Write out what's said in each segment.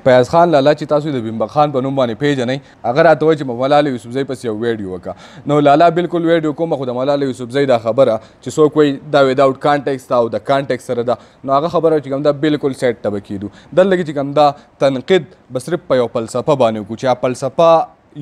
فیاض خان لالا چې تاسو د بیمبق خان په نوم باندې پیژنئ هغه راته وایي چې ملاله یوسفزۍ پسې یو ویډیو وکړه نو لالا بالکل ویډیو کومه خو د ملاله یوسفزۍ دا خبره چې څوک وایي دا وداوټ کانټیکس ده او د کانټیکس سره ده نو هغه خبره چې کوم دا بالکل سیټ ته به کېدو دلته کې چې کوم دا تنقید به صرف په یو فلسفه باندې وکړو چې هغه فلسفه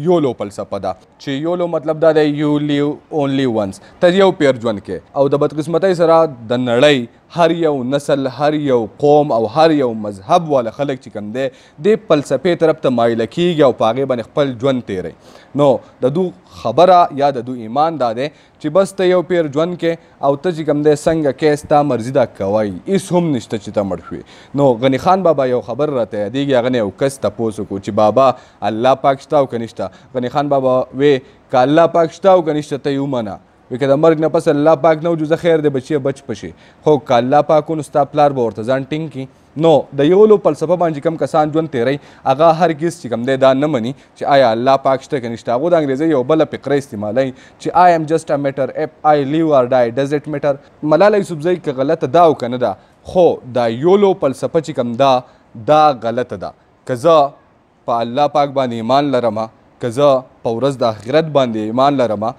یولو فلسفه ده چې یولو مطلب دا دی یو لیو اونلی ونس ته یو پیر ژوند کې او د بدقسمتۍ سره د نړۍ هر یو نسل هر یو قوم او هر یو مذهب والا خلک چې کوم دی د فلسفې طرف ته مایله کیږي او په هغې باندې خپل ژوند تیری نو د دو خبره یا د دو ایمان دا دی چې بس ته یو پیر ژوند کې او ته چې کوم دی څنګه کې ستا مرضي دا کوی هېڅ هم نشته چې ته مړ شوې نو غني خان بابا یو خبر راته یادېږي هغه نه یو کس تپوس وکړو چې بابا الله پاک شته او که نشته غني خان بابا وې که الله پاک شته او که نشته ته یې ومنه وی که د مرګ نه پس الله پاک نه وجوزه خیر دی بچیه بچ پشي خو که الله پاک نو ستا پلار به ورته ځان ټینګ کړي نو د یولو فلسفه باندې کوم کسان ژوند تیری هغه هرګز چې کوم دی دا نه مني چې آیا الله پاک شته که نشته هغو د انګریزۍ یو بله فقره استعمالوي چې آی ایم جسټ ا میټر اف آی لیو اور ډای ډز اټ میټر ملاله یوسفزۍ که غلطه ده او که نه ده خو دا یولو فلسفه چې کوم ده دا غلطه ده که زه په الله پاک باندې ایمان لرمه که زه په ورځ د آخرت باندې ایمان لرمه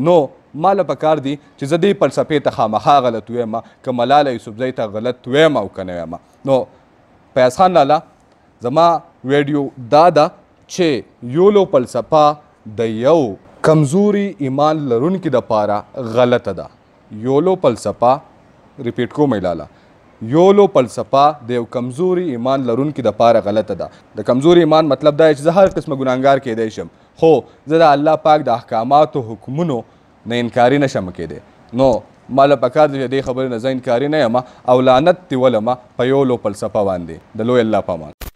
نو ماله پکار دی چې زه دې فلسفې ته خامخا غلط ویم که ملاله یوسفزۍ ته غلط ویم او که نه ویم نو فیاض خان لالا زما ویډیو دا ده چې یولو فلسفه د یو کمزوري ایمان لرونکي دپاره غلطه ده یولو فلسفه ریپیټ کوم لالا یولو فلسفه د یو کمزوري ایمان لرونکي دپاره غلطه ده د کمزوري ایمان مطلب دا چې زه هر قسمه ګناهګار کیدی شم خو زه د الله پاک د احکاماتو حکمونو نه انکاري نشم کېدی نو ماله پکار دی چې دې خبرې نه زه انکاري نه یم او لعنت دې ولمه په یولو فلسفه باندې د لوی الله په امان